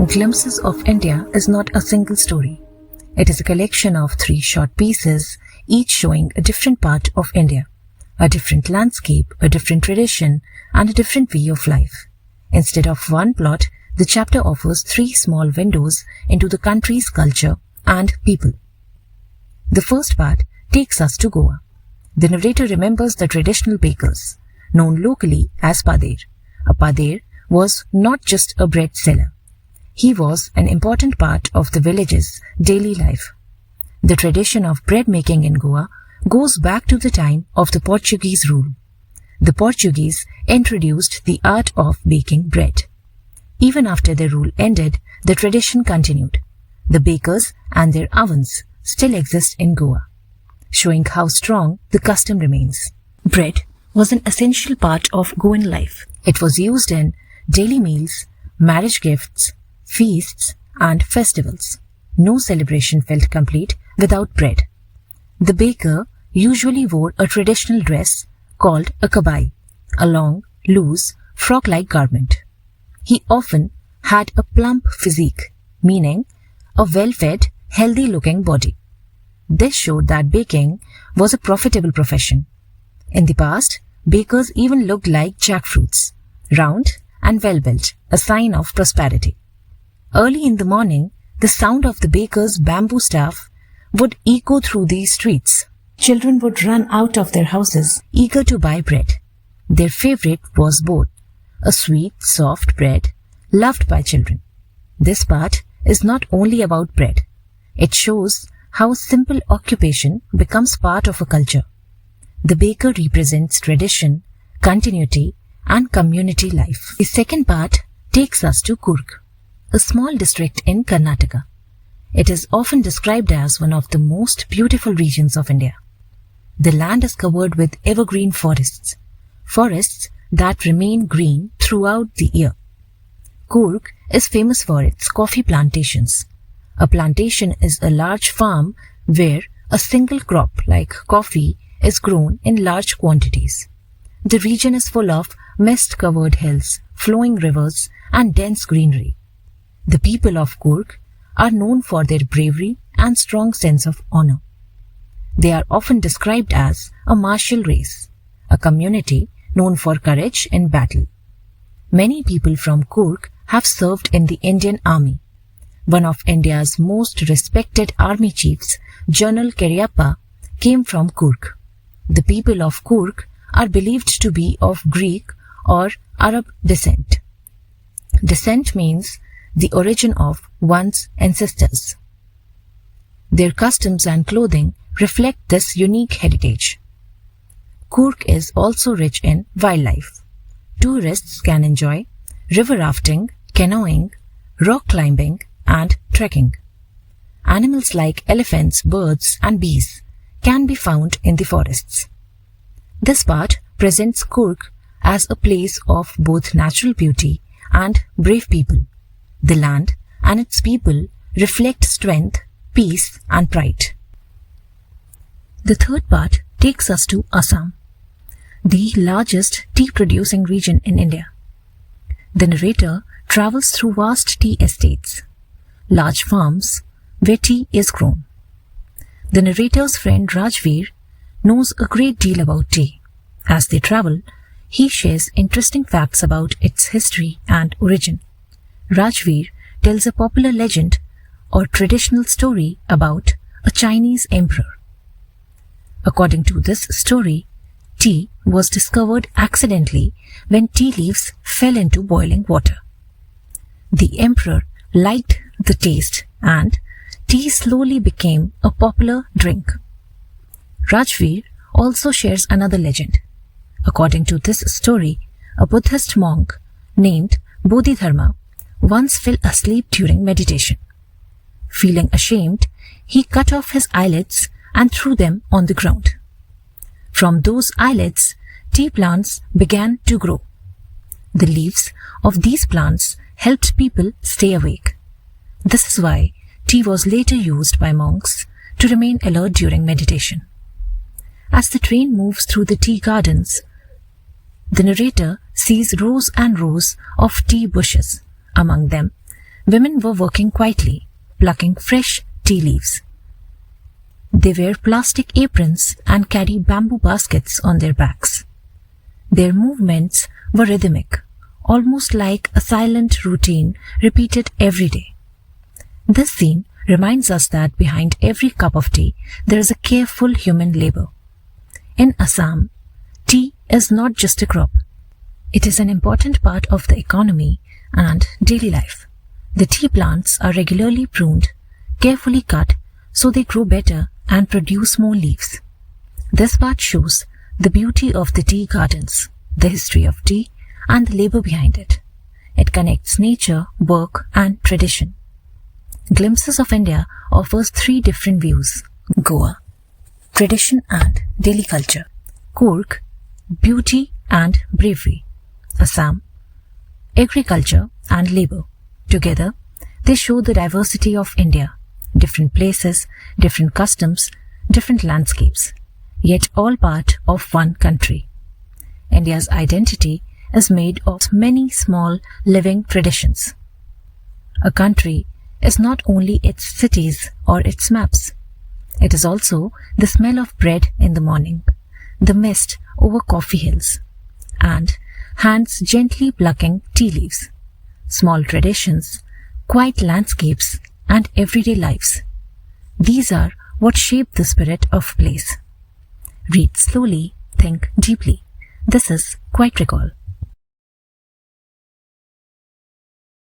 Glimpses of India is not a single story. It is a collection of 3 short pieces, each showing a different part of India, a different landscape, a different tradition, and a different way of life. Instead of one plot, the chapter offers 3 small windows into the country's culture and people. The first part takes us to Goa. The narrator remembers the traditional bakers, known locally as pader. A pader was not just a bread seller. He was an important part of the village's daily life. The tradition of bread making in Goa goes back to the time of the Portuguese rule. The Portuguese introduced the art of baking bread. Even after their rule ended, the tradition continued. The bakers and their ovens still exist in Goa, showing how strong the custom remains. Bread was an essential part of Goan life. It was used in daily meals, marriage gifts, feasts, and festivals. No celebration felt complete without bread. The baker usually wore a traditional dress called a kabai, a long, loose, frock-like garment. He often had a plump physique, meaning a well-fed, healthy-looking body. This showed that baking was a profitable profession. In the past, bakers even looked like jackfruits, round and well-built, a sign of prosperity. Early in the morning, the sound of the baker's bamboo staff would echo through the streets. Children would run out of their houses, eager to buy bread. Their favorite was both, a sweet, soft bread loved by children. This part is not only about bread. It shows how simple occupation becomes part of a culture. The baker represents tradition, continuity, and community life. The second part takes us to Coorg, a small district in Karnataka. It is often described as one of the most beautiful regions of India. The land is covered with evergreen forests that remain green throughout the year. Coorg is famous for its coffee plantations. A plantation is a large farm where a single crop like coffee is grown in large quantities. The region is full of mist-covered hills, flowing rivers, and dense greenery. The people of Coorg are known for their bravery and strong sense of honor. They are often described as a martial race, a community known for courage in battle. Many people from Coorg have served in the Indian Army. One of India's most respected army chiefs, General Cariappa, came from Coorg. The people of Coorg are believed to be of Greek or Arab descent. Descent means the origin of one's ancestors. Their customs and clothing reflect this unique heritage. Coorg is also rich in wildlife. Tourists can enjoy river rafting, canoeing, rock climbing, and trekking. Animals like elephants, birds, and bees can be found in the forests. This part presents Coorg as a place of both natural beauty and brave people. The land and its people reflect strength, peace, and pride. The third part takes us to Assam, the largest tea-producing region in India. The narrator travels through vast tea estates, large farms where tea is grown. The narrator's friend Rajveer knows a great deal about tea. As they travel, he shares interesting facts about its history and origin. Rajveer tells a popular legend or traditional story about a Chinese emperor. According to this story, tea was discovered accidentally when tea leaves fell into boiling water. The emperor liked the taste and tea slowly became a popular drink. Rajveer also shares another legend. According to this story, a Buddhist monk named Bodhidharma once fell asleep during meditation. Feeling ashamed, he cut off his eyelids and threw them on the ground. From those eyelids, tea plants began to grow. The leaves of these plants helped people stay awake. This is why tea was later used by monks to remain alert during meditation. As the train moves through the tea gardens, the narrator sees rows and rows of tea bushes. Among them, Women were working quietly, plucking fresh tea leaves. They wear plastic aprons and carry bamboo baskets on their backs. Their movements were rhythmic, almost like a silent routine repeated every day. This scene reminds us that behind every cup of tea there is a careful human labor. In Assam, tea is not just a crop. It is an important part of the economy and daily life. The tea plants are regularly pruned, carefully cut so they grow better and produce more leaves. This part shows the beauty of the tea gardens, the history of tea, and the labor behind it. It connects nature, work, and tradition. Glimpses of India offers 3 different views. Goa, tradition and daily culture. Coorg, beauty and bravery. Assam, agriculture and labor. Together, they show the diversity of India. Different places, different customs, different landscapes, yet all part of one country. India's identity is made of many small living traditions. A country is not only its cities or its maps. It is also the smell of bread in the morning, the mist over coffee hills, and hands gently plucking tea leaves. Small traditions, quiet landscapes, and everyday lives. These are what shape the spirit of place. Read slowly, think deeply. This is Quiet Recall.